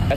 कर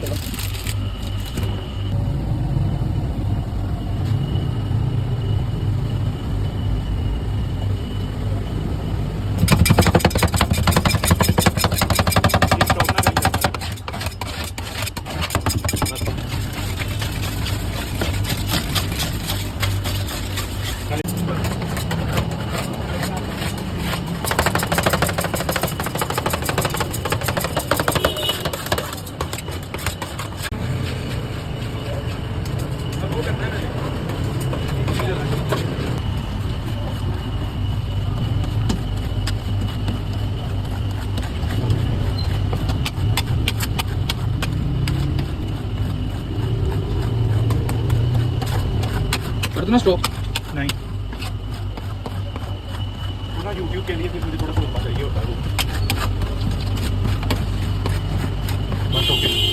देना स्टॉप। नहीं, पूरा यूट्यूब के लिए फिर मुझे थोड़ा सा चाहिए होता है। बस हो गया।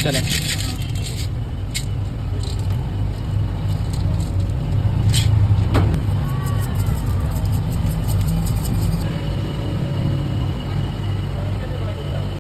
चलें।